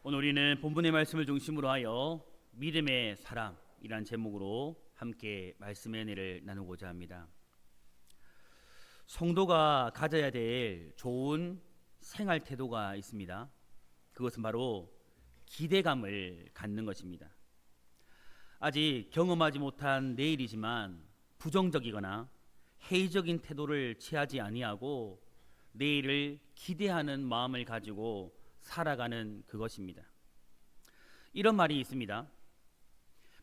오늘 우리는 본문의 말씀을 중심으로 하여 믿음의 사랑이란 제목으로 함께 말씀의 은혜를 나누고자 합니다. 성도가 가져야 될 좋은 생활 태도가 있습니다. 그것은 바로 기대감을 갖는 것입니다. 아직 경험하지 못한 내일이지만 부정적이거나 회의적인 태도를 취하지 아니하고 내일을 기대하는 마음을 가지고 살아가는 그것입니다. 이런 말이 있습니다.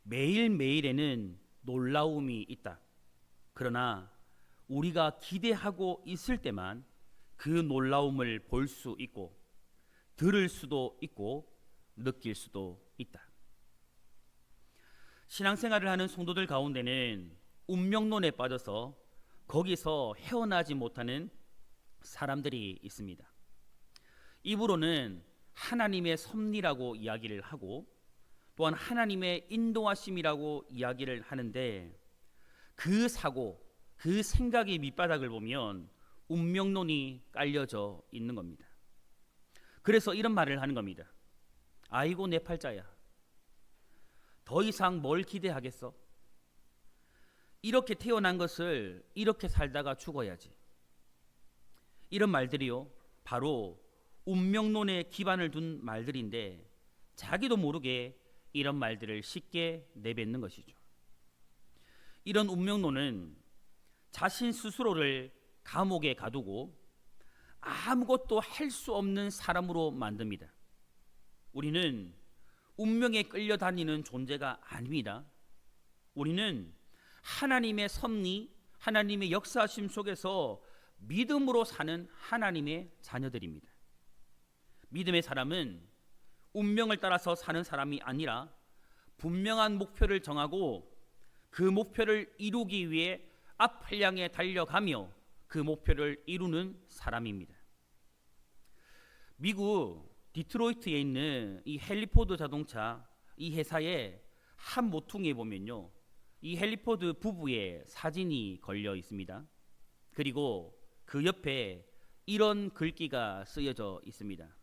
매일매일에는 놀라움이 있다. 그러나 우리가 기대하고 있을 때만 그 놀라움을 볼 수 있고 들을 수도 있고 느낄 수도 있다. 신앙생활을 하는 성도들 가운데는 운명론에 빠져서 거기서 헤어나지 못하는 사람들이 있습니다. 입으로는 하나님의 섭리라고 이야기를 하고 또한 하나님의 인도하심이라고 이야기를 하는데 그 사고, 그 생각의 밑바닥을 보면 운명론이 깔려져 있는 겁니다. 그래서 이런 말을 하는 겁니다. 아이고 내 팔자야. 더 이상 뭘 기대하겠어? 이렇게 태어난 것을 이렇게 살다가 죽어야지. 이런 말들이요, 바로 운명론에 기반을 둔 말들인데 자기도 모르게 이런 말들을 쉽게 내뱉는 것이죠. 이런 운명론은 자신 스스로를 감옥에 가두고 아무것도 할 수 없는 사람으로 만듭니다. 우리는 운명에 끌려다니는 존재가 아닙니다. 우리는 하나님의 섭리, 하나님의 역사하심 속에서 믿음으로 사는 하나님의 자녀들입니다. 믿음의 사람은 운명을 따라서 사는 사람이 아니라 분명한 목표를 정하고 그 목표를 이루기 위해 앞을 향해 달려가며 그 목표를 이루는 사람입니다. 미국 디트로이트에 있는 이 헨리포드 자동차 이 회사의 한 모퉁이에 보면요, 이 헨리포드 부부의 사진이 걸려 있습니다. 그리고 그 옆에 이런 글귀가 쓰여져 있습니다.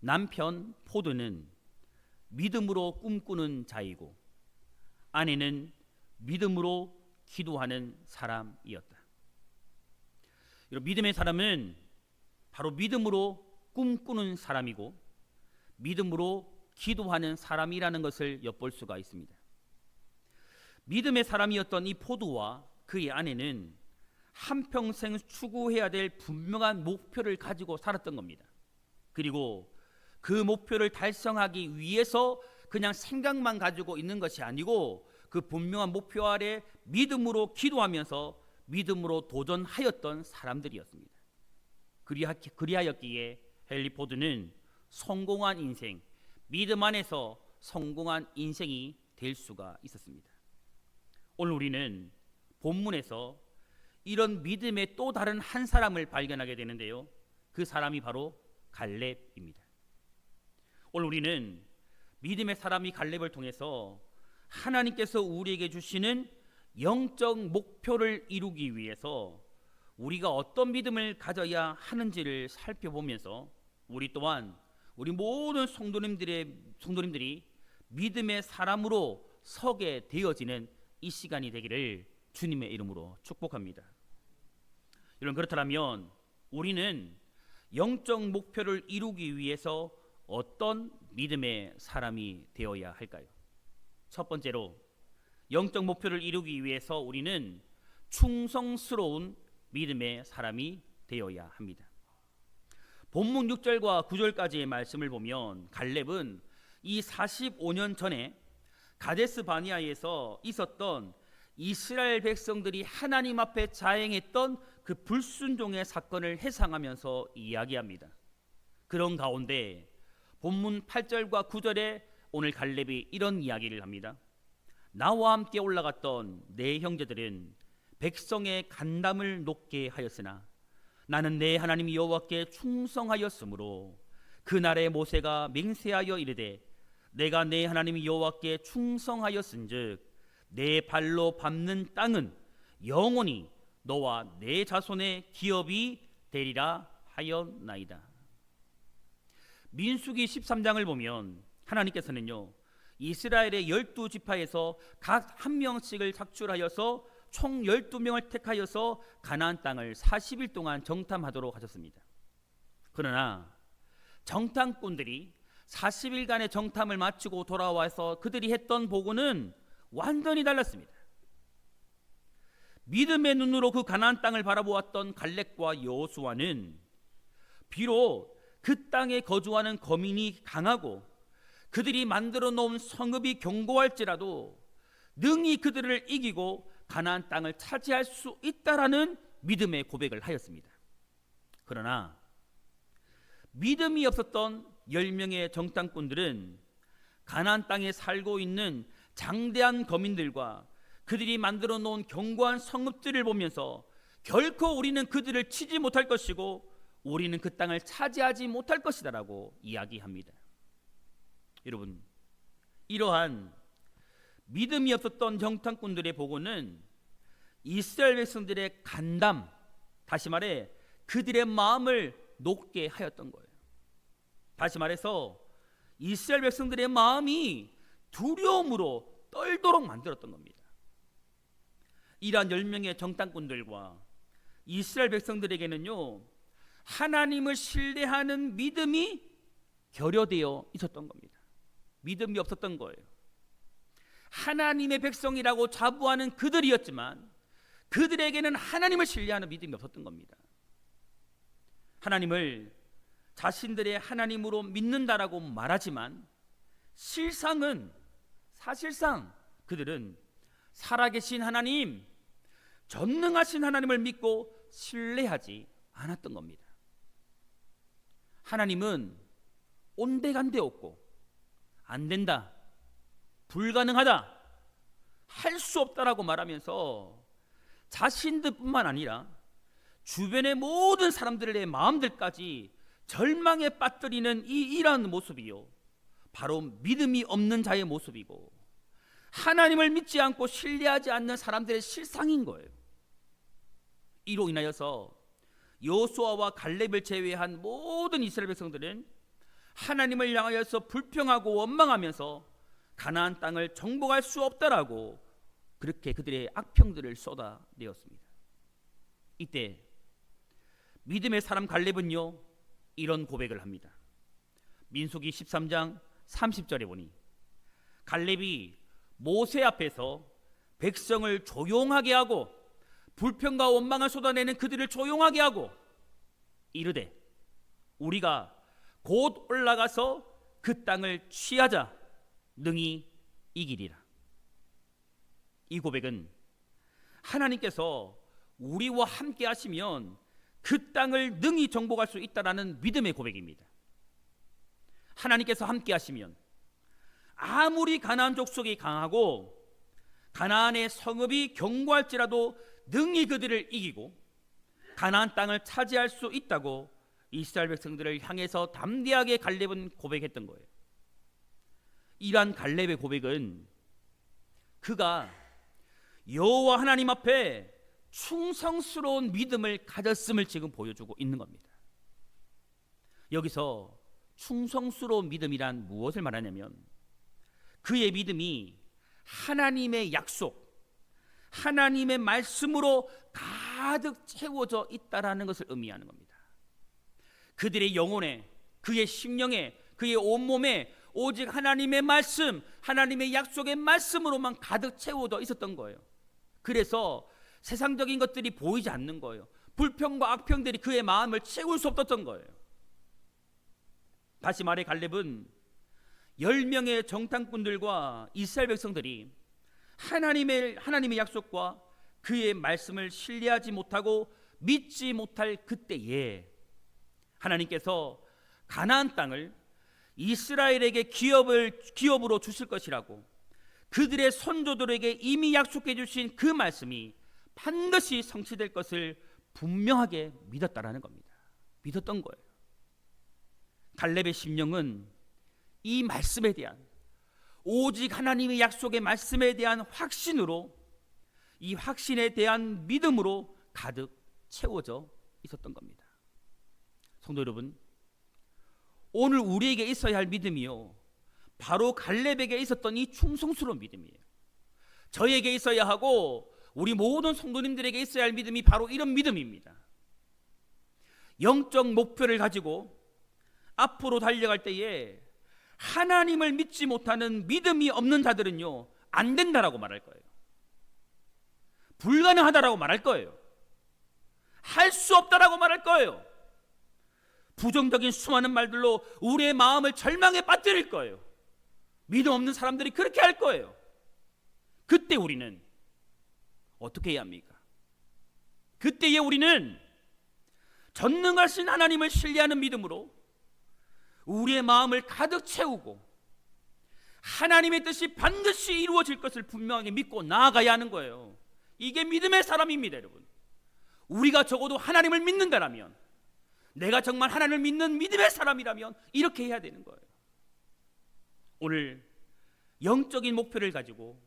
남편 포드는 믿음으로 꿈꾸는 자이고 아내는 믿음으로 기도하는 사람이었다. 믿음의 사람은 바로 믿음으로 꿈꾸는 사람이고 믿음으로 기도하는 사람이라는 것을 엿볼 수가 있습니다. 믿음의 사람이었던 이 포드와 그의 아내는 한평생 추구해야 될 분명한 목표를 가지고 살았던 겁니다. 그리고 그 목표를 달성하기 위해서 그냥 생각만 가지고 있는 것이 아니고 그 분명한 목표 아래 믿음으로 기도하면서 믿음으로 도전하였던 사람들이었습니다. 그리하였기에 헨리 포드는 성공한 인생, 믿음 안에서 성공한 인생이 될 수가 있었습니다. 오늘 우리는 본문에서 이런 믿음의 또 다른 한 사람을 발견하게 되는데요, 그 사람이 바로 갈렙입니다. 오늘 우리는 믿음의 사람이 갈렙을 통해서 하나님께서 우리에게 주시는 영적 목표를 이루기 위해서 우리가 어떤 믿음을 가져야 하는지를 살펴보면서 우리 또한 우리 모든 성도님들이 믿음의 사람으로 서게 되어지는 이 시간이 되기를 주님의 이름으로 축복합니다. 여러분, 그렇다면 우리는 영적 목표를 이루기 위해서 어떤 믿음의 사람이 되어야 할까요? 첫 번째로 영적 목표를 이루기 위해서 우리는 충성스러운 믿음의 사람이 되어야 합니다. 본문 6절과 9절까지의 말씀을 보면 갈렙은 이 45년 전에 가데스 바니아에서 있었던 이스라엘 백성들이 하나님 앞에 자행했던 그 불순종의 사건을 회상하면서 이야기합니다. 그런 가운데 본문 8절과 9절에 오늘 갈렙이 이런 이야기를 합니다. 나와 함께 올라갔던 내 형제들은 백성의 간담을 높게 하였으나 나는 내 하나님 여호와께 충성하였으므로 그날에 모세가 맹세하여 이르되 내가 내 하나님 여호와께 충성하였은즉 내 발로 밟는 땅은 영원히 너와 내 자손의 기업이 되리라 하였나이다. 민수기 13장을 보면 하나님께서는요, 이스라엘의 12지파에서 각 한 명씩을 작출하여서 총 12명을 택하여서 가나안 땅을 40일 동안 정탐하도록 하셨습니다. 그러나 정탐꾼들이 40일간의 정탐을 마치고 돌아와서 그들이 했던 보고는 완전히 달랐습니다. 믿음의 눈으로 그 가나안 땅을 바라보았던 갈렙과 여호수아는 비록 그 땅에 거주하는 거민이 강하고 그들이 만들어 놓은 성읍이 견고할지라도 능히 그들을 이기고 가나안 땅을 차지할 수 있다라는 믿음의 고백을 하였습니다. 그러나 믿음이 없었던 10명의 정탐꾼들은 가나안 땅에 살고 있는 장대한 거민들과 그들이 만들어 놓은 견고한 성읍들을 보면서 결코 우리는 그들을 치지 못할 것이고 우리는 그 땅을 차지하지 못할 것이다라고 이야기합니다. 여러분, 이러한 믿음이 없었던 정탐꾼들의 보고는 이스라엘 백성들의 간담, 다시 말해 그들의 마음을 녹게 하였던 거예요. 다시 말해서 이스라엘 백성들의 마음이 두려움으로 떨도록 만들었던 겁니다. 이러한 10명의 정탐꾼들과 이스라엘 백성들에게는요, 하나님을 신뢰하는 믿음이 결여되어 있었던 겁니다. 믿음이 없었던 거예요. 하나님의 백성이라고 자부하는 그들이었지만 그들에게는 하나님을 신뢰하는 믿음이 없었던 겁니다. 하나님을 자신들의 하나님으로 믿는다라고 말하지만 사실상 그들은 살아계신 하나님, 전능하신 하나님을 믿고 신뢰하지 않았던 겁니다. 하나님은 온데간데 없고 안 된다, 불가능하다, 할 수 없다라고 말하면서 자신들뿐만 아니라 주변의 모든 사람들의 마음들까지 절망에 빠뜨리는 이러한 모습이요, 바로 믿음이 없는 자의 모습이고 하나님을 믿지 않고 신뢰하지 않는 사람들의 실상인 거예요. 이로 인하여서 여호수아와 갈렙을 제외한 모든 이스라엘 백성들은 하나님을 향하여서 불평하고 원망하면서 가나안 땅을 정복할 수 없다라고 그렇게 그들의 악평들을 쏟아내었습니다. 이때 믿음의 사람 갈렙은요, 이런 고백을 합니다. 민수기 13장 30절에 보니 갈렙이 모세 앞에서 백성을 조용하게 하고 불평과 원망을 쏟아내는 그들을 조용하게 하고 이르되 우리가 곧 올라가서 그 땅을 취하자, 능히 이기리라. 이 고백은 하나님께서 우리와 함께 하시면 그 땅을 능히 정복할 수 있다라는 믿음의 고백입니다. 하나님께서 함께 하시면 아무리 가나안 족속이 강하고 가나안의 성읍이 견고할지라도 능히 그들을 이기고 가나안 땅을 차지할 수 있다고 이스라엘 백성들을 향해서 담대하게 갈렙은 고백했던 거예요. 이러한 갈렙의 고백은 그가 여호와 하나님 앞에 충성스러운 믿음을 가졌음을 지금 보여주고 있는 겁니다. 여기서 충성스러운 믿음이란 무엇을 말하냐면 그의 믿음이 하나님의 약속, 하나님의 말씀으로 가득 채워져 있다라는 것을 의미하는 겁니다. 그들의 영혼에, 그의 심령에, 그의 온몸에 오직 하나님의 말씀, 하나님의 약속의 말씀으로만 가득 채워져 있었던 거예요. 그래서 세상적인 것들이 보이지 않는 거예요. 불평과 악평들이 그의 마음을 채울 수 없었던 거예요. 다시 말해 갈렙은 10명의 정탐꾼들과 이스라엘 백성들이 하나님의 약속과 그의 말씀을 신뢰하지 못하고 믿지 못할 그때에 하나님께서 가나안 땅을 이스라엘에게 기업으로 주실 것이라고 그들의 선조들에게 이미 약속해 주신 그 말씀이 반드시 성취될 것을 분명하게 믿었다라는 겁니다. 믿었던 거예요. 갈렙의 심령은 이 말씀에 대한, 오직 하나님의 약속의 말씀에 대한 확신으로, 이 확신에 대한 믿음으로 가득 채워져 있었던 겁니다. 성도 여러분, 오늘 우리에게 있어야 할 믿음이요, 바로 갈렙에게 있었던 이 충성스러운 믿음이에요. 저에게 있어야 하고 우리 모든 성도님들에게 있어야 할 믿음이 바로 이런 믿음입니다. 영적 목표를 가지고 앞으로 달려갈 때에 하나님을 믿지 못하는 믿음이 없는 자들은요, 안 된다라고 말할 거예요. 불가능하다라고 말할 거예요. 할 수 없다라고 말할 거예요. 부정적인 수많은 말들로 우리의 마음을 절망에 빠뜨릴 거예요. 믿음 없는 사람들이 그렇게 할 거예요. 그때 우리는 어떻게 해야 합니까? 그때에 우리는 전능하신 하나님을 신뢰하는 믿음으로 우리의 마음을 가득 채우고 하나님의 뜻이 반드시 이루어질 것을 분명하게 믿고 나아가야 하는 거예요. 이게 믿음의 사람입니다, 여러분. 우리가 적어도 하나님을 믿는다라면, 내가 정말 하나님을 믿는 믿음의 사람이라면 이렇게 해야 되는 거예요. 오늘 영적인 목표를 가지고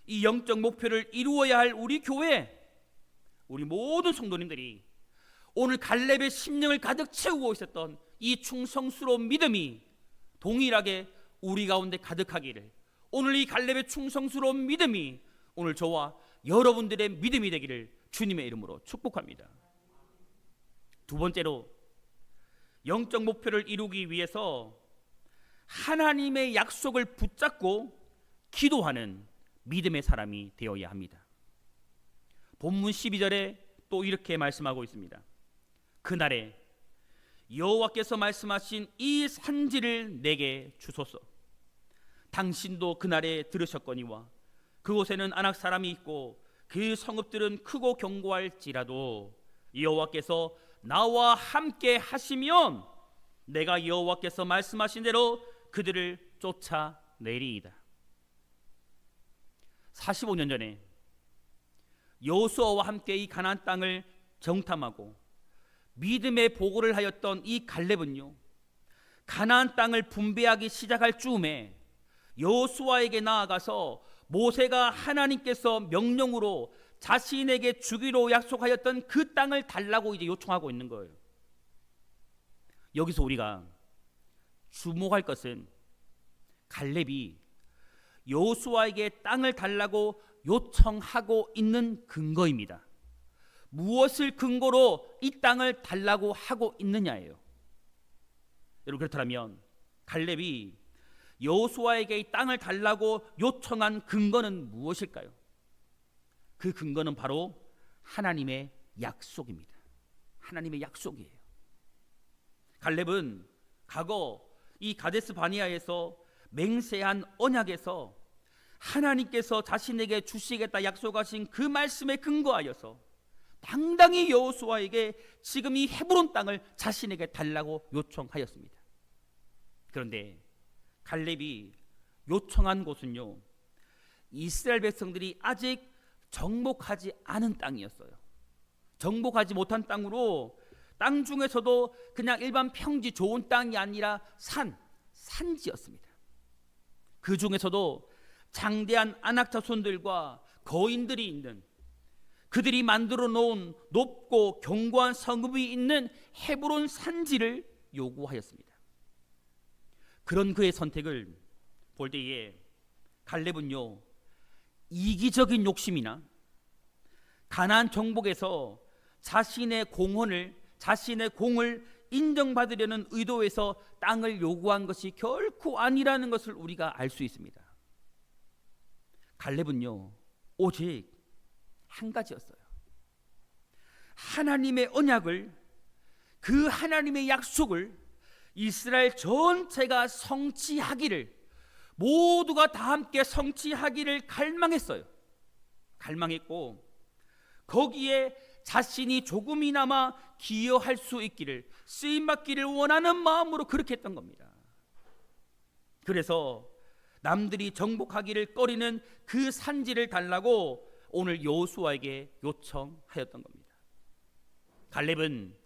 이 영적 목표를 이루어야 할 우리 교회, 우리 모든 성도님들이 오늘 갈렙의 심령을 가득 채우고 있었던 이 충성스러운 믿음이 동일하게 우리 가운데 가득하기를, 오늘 이 갈렙의 충성스러운 믿음이 오늘 저와 여러분들의 믿음이 되기를 주님의 이름으로 축복합니다. 두 번째로, 영적 목표를 이루기 위해서 하나님의 약속을 붙잡고 기도하는 믿음의 사람이 되어야 합니다. 본문 12절에 또 이렇게 말씀하고 있습니다. 그날에 여호와께서 말씀하신 이 산지를 내게 주소서. 당신도 그날에 들으셨거니와 그곳에는 아낙 사람이 있고 그 성읍들은 크고 견고할지라도 여호와께서 나와 함께 하시면 내가 여호와께서 말씀하신 대로 그들을 쫓아내리이다. 45년 전에 여호수아와 함께 이 가나안 땅을 정탐하고 믿음의 보고를 하였던 이 갈렙은요, 가나안 땅을 분배하기 시작할 즈음에 여호수아에게 나아가서 모세가 하나님께서 명령으로 자신에게 주기로 약속하였던 그 땅을 달라고 이제 요청하고 있는 거예요. 여기서 우리가 주목할 것은 갈렙이 여호수아에게 땅을 달라고 요청하고 있는 근거입니다. 무엇을 근거로 이 땅을 달라고 하고 있느냐예요. 여러분, 그렇다면 갈렙이 여호수아에게 이 땅을 달라고 요청한 근거는 무엇일까요? 그 근거는 바로 하나님의 약속입니다. 하나님의 약속이에요. 갈렙은 과거 이 가데스 바니아에서 맹세한 언약에서 하나님께서 자신에게 주시겠다 약속하신 그 말씀에 근거하여서 당당히 여호수아에게 지금 이 헤브론 땅을 자신에게 달라고 요청하였습니다. 그런데 갈렙이 요청한 곳은요, 이스라엘 백성들이 아직 정복하지 않은 땅이었어요. 정복하지 못한 땅으로, 땅 중에서도 그냥 일반 평지 좋은 땅이 아니라 산지였습니다. 그 중에서도 장대한 아낙 자손들과 거인들이 있는, 그들이 만들어 놓은 높고 견고한 성읍이 있는 헤브론 산지를 요구하였습니다. 그런 그의 선택을 볼 때에 갈렙은요, 이기적인 욕심이나 가나안 정복에서 자신의 공을 인정받으려는 의도에서 땅을 요구한 것이 결코 아니라는 것을 우리가 알 수 있습니다. 갈렙은요, 오직 한 가지였어요. 하나님의 언약을, 그 하나님의 약속을 이스라엘 전체가 성취하기를, 모두가 다 함께 성취하기를 갈망했어요. 갈망했고 거기에 자신이 조금이나마 기여할 수 있기를, 쓰임받기를 원하는 마음으로 그렇게 했던 겁니다. 그래서 남들이 정복하기를 꺼리는 그 산지를 달라고 오늘 여호수아에게 요청하였던 겁니다. 갈렙은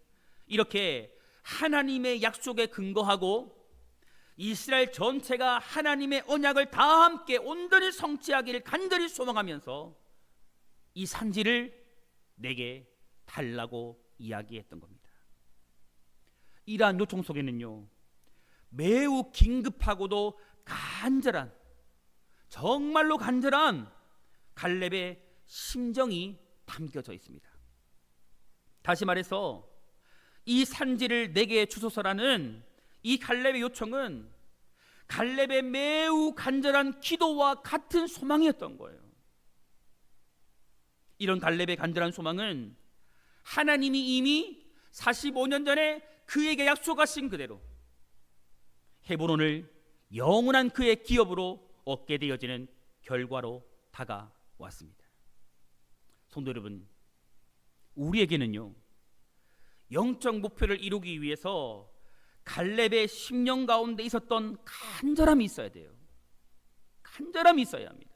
이렇게 하나님의 약속에 근거하고 이스라엘 전체가 하나님의 언약을 다 함께 온전히 성취하기를 간절히 소망하면서 이 산지를 내게 달라고 이야기했던 겁니다. 이러한 요청 속에는요, 매우 긴급하고도 간절한, 정말로 간절한 갈렙의 심정이 담겨져 있습니다. 다시 말해서 이 산지를 내게 주소서라는 이 갈렙의 요청은 갈렙의 매우 간절한 기도와 같은 소망이었던 거예요. 이런 갈렙의 간절한 소망은 하나님이 이미 45년 전에 그에게 약속하신 그대로 헤브론을 영원한 그의 기업으로 얻게 되어지는 결과로 다가왔습니다. 성도 여러분, 우리에게는요, 영적 목표를 이루기 위해서 갈렙의 심령 가운데 있었던 간절함이 있어야 돼요. 간절함이 있어야 합니다.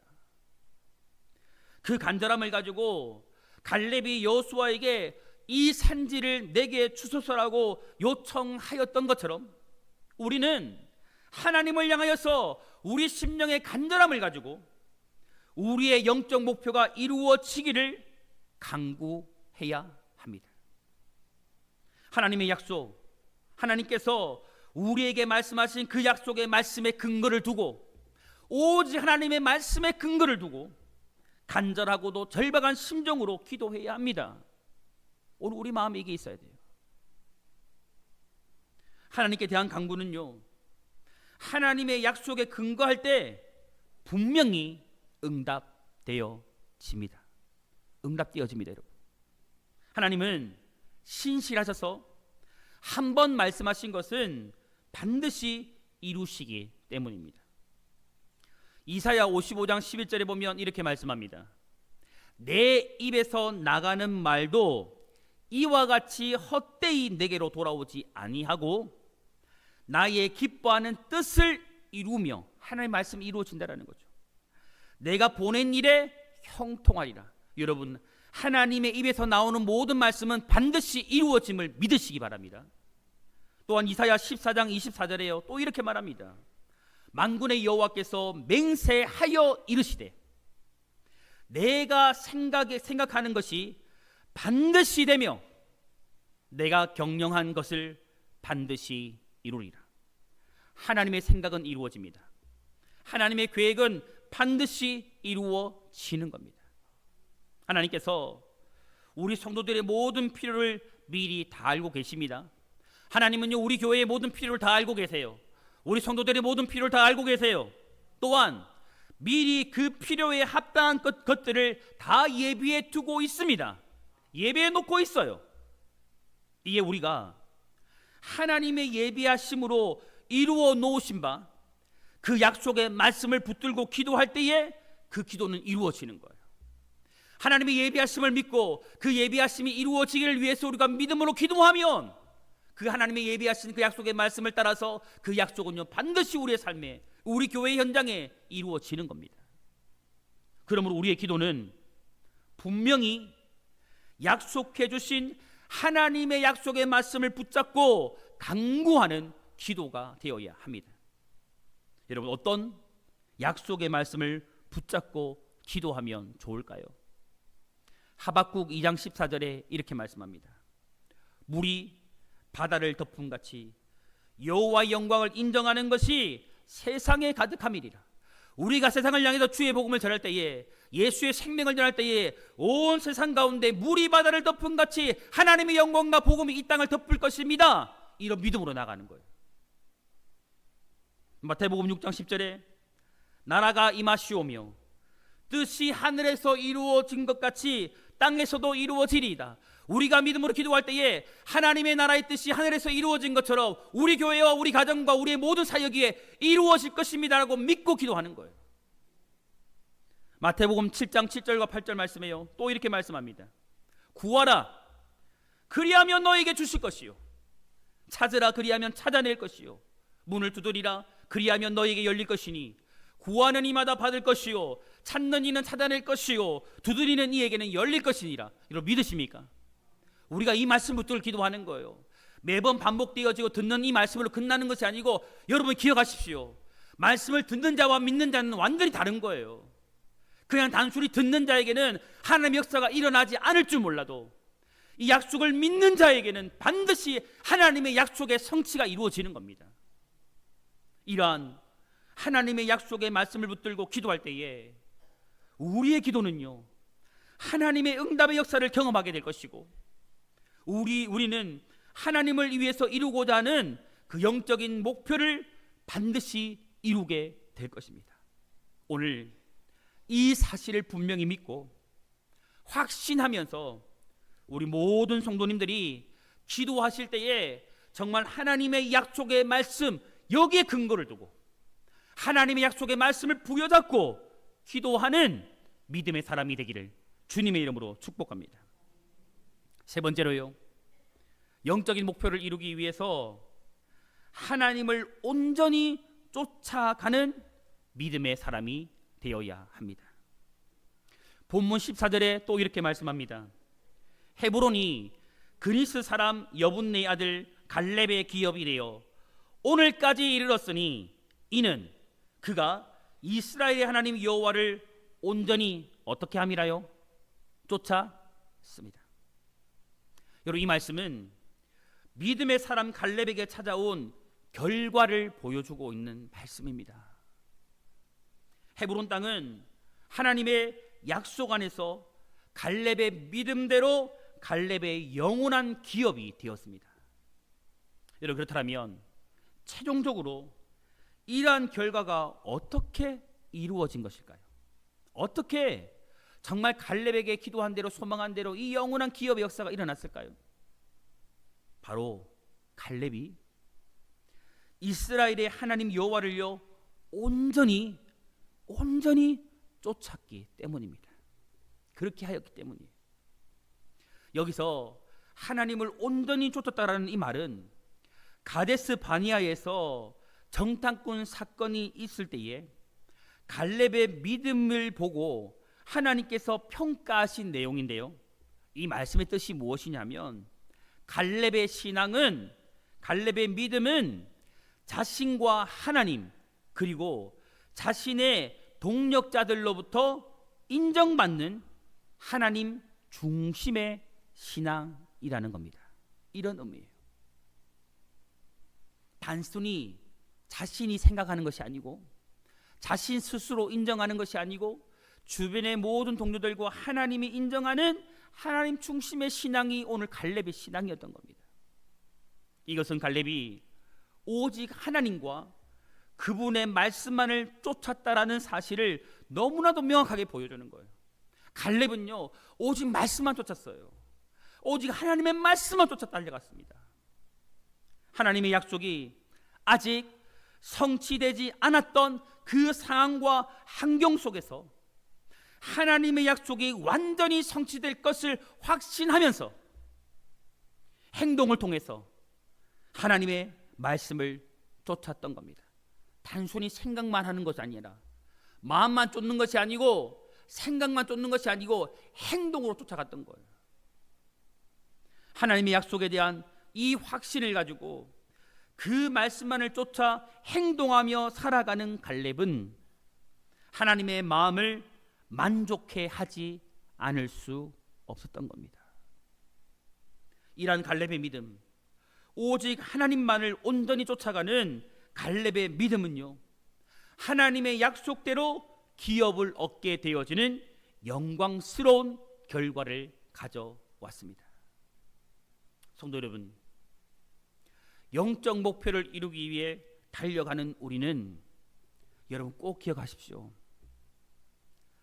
그 간절함을 가지고 갈렙이 여호수아에게 이 산지를 내게 주소서라고 요청하였던 것처럼 우리는 하나님을 향하여서 우리 심령의 간절함을 가지고 우리의 영적 목표가 이루어지기를 간구해야 합니다. 하나님의 약속, 하나님께서 우리에게 말씀하신 그 약속의 말씀에 근거를 두고, 오직 하나님의 말씀에 근거를 두고 간절하고도 절박한 심정으로 기도해야 합니다. 오늘 우리 마음에 이게 있어야 돼요. 하나님께 대한 간구는요, 하나님의 약속에 근거할 때 분명히 응답되어집니다. 응답되어집니다, 여러분. 하나님은 신실하셔서 한 번 말씀하신 것은 반드시 이루시기 때문입니다. 이사야 55장 11절에 보면 이렇게 말씀합니다. 내 입에서 나가는 말도 이와 같이 헛되이 내게로 돌아오지 아니하고 나의 기뻐하는 뜻을 이루며, 하나님의 말씀이 이루어진다라는 거죠. 내가 보낸 일에 형통하리라. 여러분, 하나님의 입에서 나오는 모든 말씀은 반드시 이루어짐을 믿으시기 바랍니다. 또한 이사야 14장 24절에요 또 이렇게 말합니다. 만군의 여호와께서 맹세하여 이르시되 내가 생각하는 것이 반드시 되며 내가 경영한 것을 반드시 이루리라. 하나님의 생각은 이루어집니다. 하나님의 계획은 반드시 이루어지는 겁니다. 하나님께서 우리 성도들의 모든 필요를 미리 다 알고 계십니다. 하나님은요, 우리 교회의 모든 필요를 다 알고 계세요. 우리 성도들의 모든 필요를 다 알고 계세요. 또한 미리 그 필요에 합당한 것들을 다 예비해 두고 있습니다. 예비해 놓고 있어요. 이게 우리가 하나님의 예비하심으로 이루어 놓으신 바 그 약속의 말씀을 붙들고 기도할 때에 그 기도는 이루어지는 거예요. 하나님의 예비하심을 믿고 그 예비하심이 이루어지기를 위해서 우리가 믿음으로 기도하면 그 하나님의 예비하신 그 약속의 말씀을 따라서 그 약속은요 반드시 우리의 삶에, 우리 교회 현장에 이루어지는 겁니다. 그러므로 우리의 기도는 분명히 약속해 주신 하나님의 약속의 말씀을 붙잡고 간구하는 기도가 되어야 합니다. 여러분, 어떤 약속의 말씀을 붙잡고 기도하면 좋을까요? 하박국 2장 14절에 이렇게 말씀합니다. 물이 바다를 덮음같이 여호와의 영광을 인정하는 것이 세상에 가득함이리라. 우리가 세상을 향해서 주의 복음을 전할 때에, 예수의 생명을 전할 때에 온 세상 가운데 물이 바다를 덮음같이 하나님의 영광과 복음이 이 땅을 덮을 것입니다. 이런 믿음으로 나가는 거예요. 마태복음 6장 10절에 나라가 임하시오며 뜻이 하늘에서 이루어진 것 같이 땅에서도 이루어지리이다. 우리가 믿음으로 기도할 때에 하나님의 나라의 뜻이 하늘에서 이루어진 것처럼 우리 교회와 우리 가정과 우리의 모든 사역에 이루어질 것입니다라고 믿고 기도하는 거예요. 마태복음 7장 7절과 8절 말씀에요 또 이렇게 말씀합니다. 구하라 그리하면 너에게 주실 것이요 찾으라 그리하면 찾아낼 것이요 문을 두드리라 그리하면 너에게 열릴 것이니 구하는 이마다 받을 것이요 찾는 이는 찾아낼 것이요 두드리는 이에게는 열릴 것이니라. 여러분 믿으십니까? 우리가 이 말씀 붙들고 기도하는 거예요. 매번 반복되어지고 듣는 이 말씀으로 끝나는 것이 아니고, 여러분 기억하십시오. 말씀을 듣는 자와 믿는 자는 완전히 다른 거예요. 그냥 단순히 듣는 자에게는 하나님의 역사가 일어나지 않을 줄 몰라도 이 약속을 믿는 자에게는 반드시 하나님의 약속의 성취가 이루어지는 겁니다. 이러한 하나님의 약속의 말씀을 붙들고 기도할 때에 우리의 기도는요, 하나님의 응답의 역사를 경험하게 될 것이고, 우리는 하나님을 위해서 이루고자 하는 그 영적인 목표를 반드시 이루게 될 것입니다. 오늘 이 사실을 분명히 믿고 확신하면서 우리 모든 성도님들이 기도하실 때에 정말 하나님의 약속의 말씀, 여기에 근거를 두고 하나님의 약속의 말씀을 부여잡고 기도하는 믿음의 사람이 되기를 주님의 이름으로 축복합니다. 세 번째로요, 영적인 목표를 이루기 위해서 하나님을 온전히 쫓아가는 믿음의 사람이 되어야 합니다. 본문 14절에 또 이렇게 말씀합니다. 헤브론이 그니스 사람 여분네의 아들 갈렙의 기업이 되어 오늘까지 이르렀으니 이는 그가 이스라엘의 하나님 여호와를 온전히 어떻게 함이라요? 쫓았습니다. 여러분, 이 말씀은 믿음의 사람 갈렙에게 찾아온 결과를 보여주고 있는 말씀입니다. 헤브론 땅은 하나님의 약속 안에서 갈렙의 믿음대로 갈렙의 영원한 기업이 되었습니다. 여러분, 그렇다면 최종적으로 이러한 결과가 어떻게 이루어진 것일까요? 어떻게 정말 갈렙에게 기도한 대로 소망한 대로 이 영원한 기업의 역사가 일어났을까요? 바로 갈렙이 이스라엘의 하나님 여호와를요 온전히 쫓았기 때문입니다. 그렇게 하였기 때문이에요. 여기서 하나님을 온전히 쫓았다라는 이 말은 가데스 바니아에서 정탐꾼 사건이 있을 때에 갈렙의 믿음을 보고 하나님께서 평가하신 내용인데요, 이 말씀의 뜻이 무엇이냐면 갈렙의 신앙은, 갈렙의 믿음은 자신과 하나님 그리고 자신의 동력자들로부터 인정받는 하나님 중심의 신앙이라는 겁니다. 이런 의미예요. 단순히 자신이 생각하는 것이 아니고, 자신 스스로 인정하는 것이 아니고, 주변의 모든 동료들과 하나님이 인정하는 하나님 중심의 신앙이 오늘 갈렙의 신앙이었던 겁니다. 이것은 갈렙이 오직 하나님과 그분의 말씀만을 쫓았다라는 사실을 너무나도 명확하게 보여주는 거예요. 갈렙은요 오직 말씀만 쫓았어요. 오직 하나님의 말씀만 쫓아 달려갔습니다. 하나님의 약속이 아직 성취되지 않았던 그 상황과 환경 속에서 하나님의 약속이 완전히 성취될 것을 확신하면서 행동을 통해서 하나님의 말씀을 쫓았던 겁니다. 단순히 생각만 하는 것이 아니라, 마음만 쫓는 것이 아니고, 생각만 쫓는 것이 아니고 행동으로 쫓아갔던 거예요. 하나님의 약속에 대한 이 확신을 가지고 그 말씀만을 쫓아 행동하며 살아가는 갈렙은 하나님의 마음을 만족해 하지 않을 수 없었던 겁니다. 이러한 갈렙의 믿음, 오직 하나님만을 온전히 쫓아가는 갈렙의 믿음은요, 하나님의 약속대로 기업을 얻게 되어지는 영광스러운 결과를 가져왔습니다. 성도 여러분, 영적 목표를 이루기 위해 달려가는 우리는, 여러분 꼭 기억하십시오.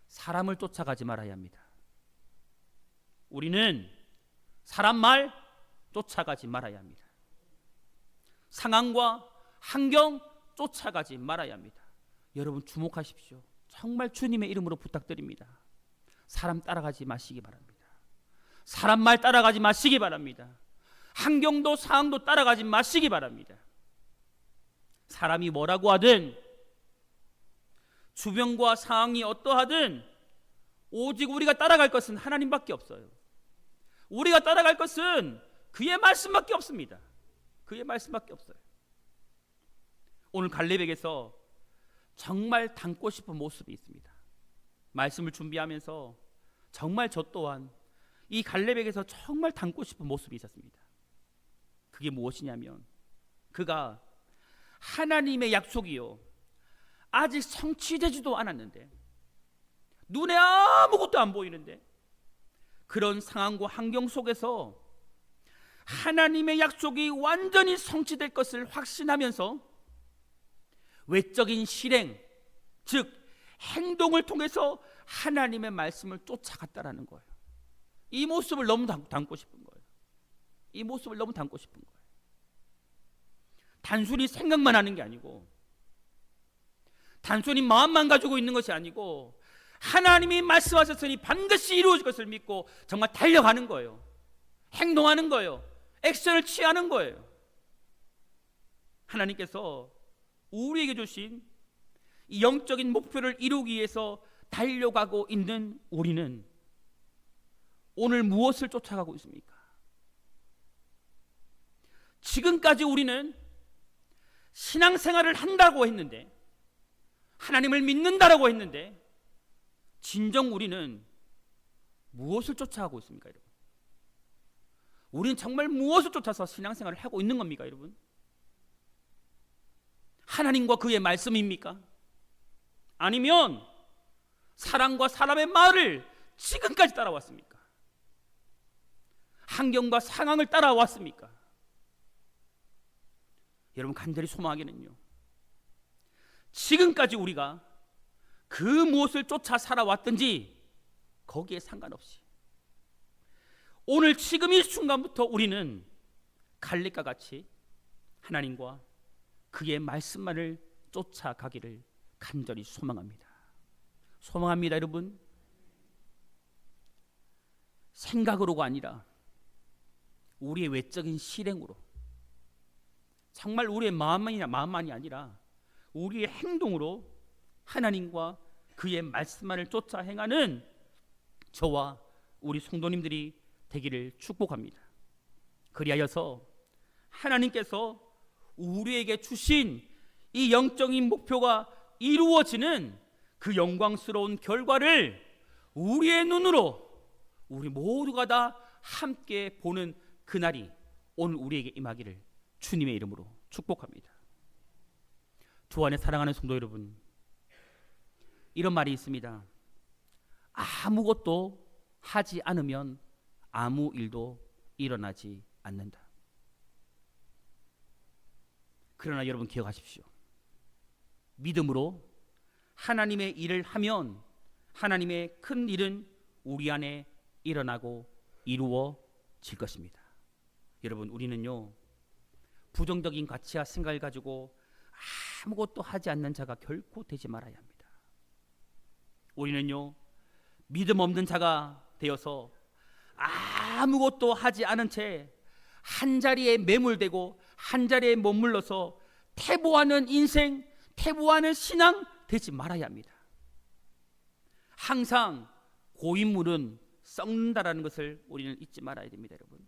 사람을 쫓아가지 말아야 합니다. 우리는 사람 말 쫓아가지 말아야 합니다. 상황과 환경 쫓아가지 말아야 합니다. 여러분 주목하십시오. 정말 주님의 이름으로 부탁드립니다. 사람 따라가지 마시기 바랍니다. 사람 말 따라가지 마시기 바랍니다. 환경도 상황도 따라가지 마시기 바랍니다. 사람이 뭐라고 하든, 주변과 상황이 어떠하든 오직 우리가 따라갈 것은 하나님밖에 없어요. 우리가 따라갈 것은 그의 말씀밖에 없습니다. 그의 말씀밖에 없어요. 오늘 갈렙에게서 정말 닮고 싶은 모습이 있습니다. 말씀을 준비하면서 정말 저 또한 이 갈렙에게서 정말 닮고 싶은 모습이 있었습니다. 그게 무엇이냐면, 그가 하나님의 약속이요 아직 성취되지도 않았는데, 눈에 아무것도 안 보이는데, 그런 상황과 환경 속에서 하나님의 약속이 완전히 성취될 것을 확신하면서 외적인 실행, 즉 행동을 통해서 하나님의 말씀을 쫓아갔다라는 거예요. 이 모습을 너무 담고 싶은 거예요. 이 모습을 너무 담고 싶은 거예요. 단순히 생각만 하는 게 아니고, 단순히 마음만 가지고 있는 것이 아니고, 하나님이 말씀하셨으니 반드시 이루어질 것을 믿고 정말 달려가는 거예요. 행동하는 거예요. 액션을 취하는 거예요. 하나님께서 우리에게 주신 이 영적인 목표를 이루기 위해서 달려가고 있는 우리는 오늘 무엇을 쫓아가고 있습니까? 지금까지 우리는 신앙생활을 한다고 했는데, 하나님을 믿는다라고 했는데, 진정 우리는 무엇을 쫓아가고 있습니까, 여러분? 우리는 정말 무엇을 쫓아서 신앙생활을 하고 있는 겁니까, 여러분? 하나님과 그의 말씀입니까? 아니면 사람과 사람의 말을 지금까지 따라왔습니까? 환경과 상황을 따라왔습니까? 여러분, 간절히 소망하기는요, 지금까지 우리가 그 무엇을 쫓아 살아왔든지 거기에 상관없이 오늘 지금 이 순간부터 우리는 갈렙과 같이 하나님과 그의 말씀만을 쫓아가기를 간절히 소망합니다. 소망합니다, 여러분. 생각으로가 아니라 우리의 외적인 실행으로, 정말 우리의 마음만이 아니라 우리의 행동으로 하나님과 그의 말씀만을 쫓아 행하는 저와 우리 성도님들이 되기를 축복합니다. 그리하여서 하나님께서 우리에게 주신 이 영적인 목표가 이루어지는 그 영광스러운 결과를 우리의 눈으로 우리 모두가 다 함께 보는 그날이 오늘 우리에게 임하기를 주님의 이름으로 축복합니다. 주 안에 사랑하는 성도 여러분, 이런 말이 있습니다. 아무것도 하지 않으면 아무 일도 일어나지 않는다. 그러나 여러분 기억하십시오. 믿음으로 하나님의 일을 하면 하나님의 큰 일은 우리 안에 일어나고 이루어질 것입니다. 여러분, 우리는요, 부정적인 가치와 생각을 가지고 아무것도 하지 않는 자가 결코 되지 말아야 합니다. 우리는요, 믿음 없는 자가 되어서 아무것도 하지 않은 채 한자리에 매몰되고 한자리에 머물러서 퇴보하는 인생, 퇴보하는 신앙 되지 말아야 합니다. 항상 고인 물은 썩는다라는 것을 우리는 잊지 말아야 됩니다, 여러분.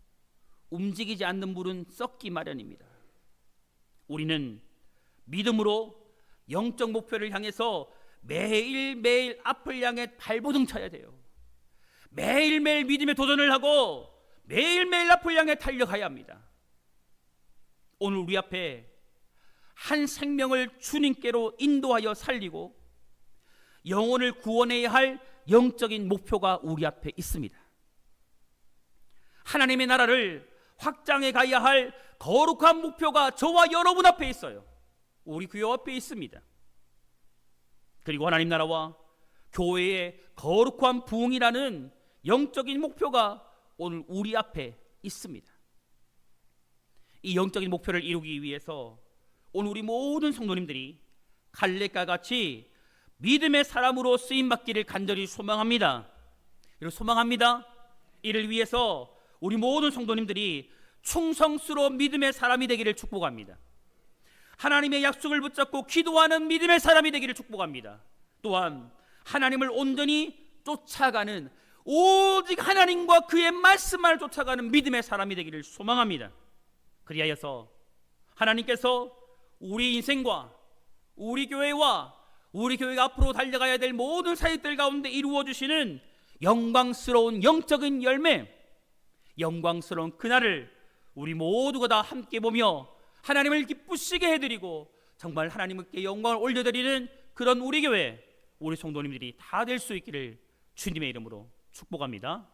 움직이지 않는 물은 썩기 마련입니다. 우리는 믿음으로 영적 목표를 향해서 매일매일 앞을 향해 발버둥 쳐야 돼요. 매일매일 믿음의 도전을 하고 매일매일 앞을 향해 달려가야 합니다. 오늘 우리 앞에 한 생명을 주님께로 인도하여 살리고 영혼을 구원해야 할 영적인 목표가 우리 앞에 있습니다. 하나님의 나라를 확장해 가야 할 거룩한 목표가 저와 여러분 앞에 있어요. 우리 교회 앞에 있습니다. 그리고 하나님 나라와 교회의 거룩한 부흥이라는 영적인 목표가 오늘 우리 앞에 있습니다. 이 영적인 목표를 이루기 위해서 오늘 우리 모든 성도님들이 갈렙과 같이 믿음의 사람으로 쓰임받기를 간절히 소망합니다. 이를 소망합니다. 이를 위해서 우리 모든 성도님들이 충성스러운 믿음의 사람이 되기를 축복합니다. 하나님의 약속을 붙잡고 기도하는 믿음의 사람이 되기를 축복합니다. 또한 하나님을 온전히 쫓아가는, 오직 하나님과 그의 말씀만을 쫓아가는 믿음의 사람이 되기를 소망합니다. 그리하여서 하나님께서 우리 인생과 우리 교회와 우리 교회가 앞으로 달려가야 될 모든 사역들 가운데 이루어 주시는 영광스러운 영적인 열매, 영광스러운 그날을 우리 모두가 다 함께 보며 하나님을 기쁘시게 해드리고 정말 하나님께 영광을 올려드리는 그런 우리 교회, 우리 성도님들이 다 될 수 있기를 주님의 이름으로 축복합니다.